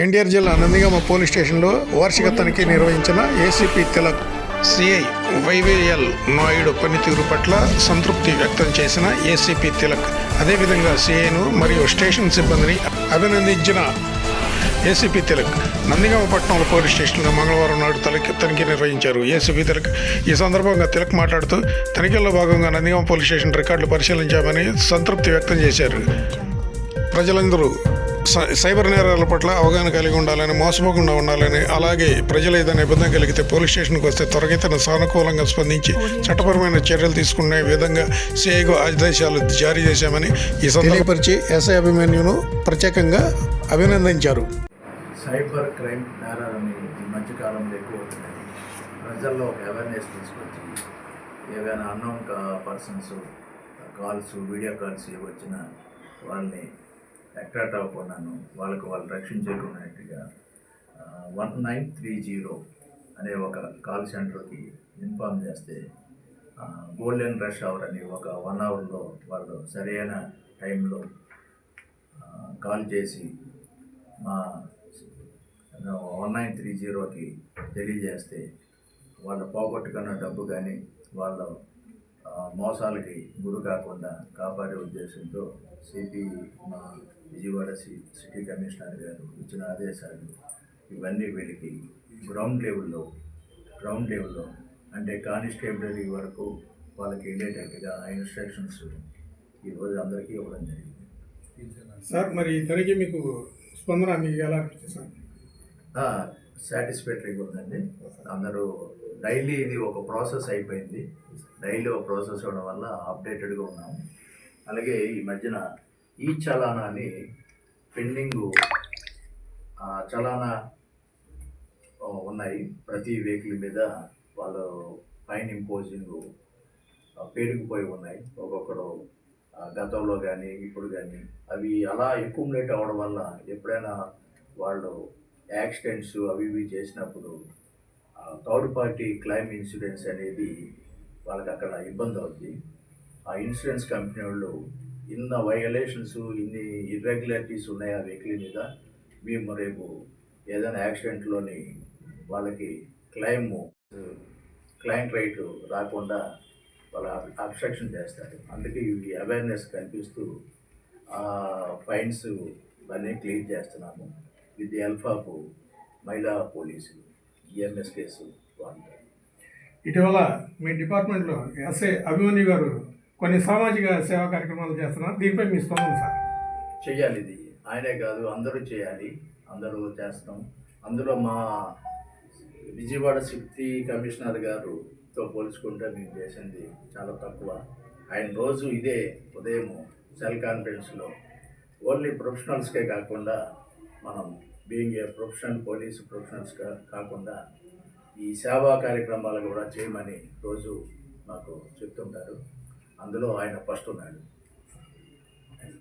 ఎన్టీఆర్ జిల్లా నందిగామ పోలీస్ స్టేషన్లో వార్షిక తనిఖీ నిర్వహించిన ACP Tilak CI YVL Naidu పనితీరు పట్ల సంతృప్తి వ్యక్తం చేసిన ఏసీపీ తిలక్ అదేవిధంగా సిఐను మరియు స్టేషన్ సిబ్బందిని అభినందించిన ఏసీపీ తిలక్ నందిగామ పట్టణంలో పోలీస్ స్టేషన్లో మంగళవారం నాడు తనిఖీ నిర్వహించారు. ఏసీపీ తిలక్ ఈ సందర్భంగా తిలక్ మాట్లాడుతూ తనిఖీల్లో భాగంగా నందిగామ పోలీస్ స్టేషన్ రికార్డులు పరిశీలించామని సంతృప్తి వ్యక్తం చేశారు. ప్రజలందరూ సైబర్ నేరాల పట్ల అవగాహన కలిగి ఉండాలని, మోసపోకుండా ఉండాలని, అలాగే ప్రజలు ఏదైనా ఇబ్బంది కలిగితే పోలీస్ స్టేషన్కి వస్తే త్వరగతిన సానుకూలంగా స్పందించి చట్టపరమైన చర్యలు తీసుకునే విధంగా సిఐకు ఆదేశాలు జారీ చేశామని ఈ సందర్భపరిచి ఎస్ఐ అభిమన్యును ప్రత్యేకంగా అభినందించారు. సైబర్ క్రైమ్ నేరాలని ఈ మధ్యకాలంలో ఎక్కువ అవుతున్నాయి. ప్రజల్లో ఒక అవేర్నెస్ తీసుకొచ్చి ఏవైనా unknown persons calls, video calls వచ్చినా వాళ్ళని అట్రాక్ట్ అవ్వకుండాను వాళ్ళు రక్షించేకున్నట్టుగా 1930 అనే ఒక కాల్ సెంటర్కి ఇన్ఫార్మ్ చేస్తే గోల్డెన్ రష్ అవర్ అని ఒక 1 అవర్లో వాళ్ళు సరైన టైంలో కాల్ చేసి మా 1930కి తెలియజేస్తే వాళ్ళు పోగొట్టుకున్న డబ్బు కానీ వాళ్ళ మోసాలకి గురి కాకుండా కాపాడే ఉద్దేశంతో సిపి మా విజయవాడ సిటీ కమిషనర్ గారు ఇచ్చిన ఆదేశాలు ఇవన్నీ వీళ్ళకి గ్రౌండ్ లెవెల్లో అంటే కానిస్టేబులరీ వరకు వాళ్ళకి వెళ్ళేటట్టుగా ఆ ఇన్స్ట్రక్షన్స్ ఈరోజు అందరికీ ఇవ్వడం జరిగింది. సార్, మరి తనకి మీకు స్పందన మీకు ఎలా అనిపిస్తుంది సార్? సాటిస్ఫాక్టరీగా ఉందండి. అందరూ డైలీ ఇది ఒక ప్రాసెస్ అయిపోయింది. డైలీ ఒక ప్రాసెస్ అవడం వల్ల అప్డేటెడ్గా ఉన్నాము. అలాగే ఈ మధ్యన ఈ చలానా అని పెండింగు చలానా ఉన్నాయి. ప్రతి వెహికల్ మీద వాళ్ళు ఫైన్ ఇంపోజింగ్ పెరిగిపోయి ఉన్నాయి. ఒక్కొక్కరు గతంలో కానీ ఇప్పుడు కానీ అవి అలా అక్యుములేట్ అవ్వడం వల్ల ఎప్పుడైనా వాళ్ళు యాక్సిడెంట్స్ అవి ఇవి చేసినప్పుడు థర్డ్ పార్టీ క్లైమ్ ఇన్సూరెన్స్ అనేది వాళ్ళకి అక్కడ ఇబ్బంది అవుతుంది. ఆ ఇన్సూరెన్స్ కంపెనీ వాళ్ళు ఇన్న వయలేషన్స్, ఇన్ని ఇర్రెగ్యులారిటీస్ ఉన్నాయి ఆ వెహికల్ మీద, మేము రేపు ఏదైనా యాక్సిడెంట్లోని వాళ్ళకి క్లైంట్ రైట్ రాకుండా వాళ్ళ అబ్స్ట్రక్షన్ చేస్తారు. అందుకే ఇవి అవేర్నెస్ కల్పిస్తూ ఫైన్స్ అన్నీ క్లియర్ చేస్తున్నాము విత్ ది హెల్ప్ ఆఫ్ మహిళా పోలీసులు, ఈఎంఎస్ కేసు వాళ్ళు. ఇటీవల మీ డిపార్ట్మెంట్లో ఎస్ఐ అభిమన్యు గారు కొన్ని సామాజిక సేవా కార్యక్రమాలు చేస్తున్నారు. దీనిపై మీ స్పందన సార్? చేయాలి, ఇది ఆయనే కాదు అందరూ చేయాలి, అందరూ చేస్తాం. అందులో మా విజయవాడ సిటీ కమిషనర్ గారుతో పోల్చుకుంటే మేము చేసింది చాలా తక్కువ. ఆయన రోజు ఇదే ఉదయం సెల్ కాన్ఫరెన్స్లో ఓన్లీ ప్రొఫెషనల్స్కే కాకుండా మనం బీయింగ్ ఏ ప్రొఫెషనల్ పోలీసు ప్రొఫెషనల్స్గా కాకుండా ఈ సేవా కార్యక్రమాలు కూడా చేయమని రోజు నాకు చెప్తుంటారు. అందులో ఆయన ఫస్ట్ ఉన్నాడు.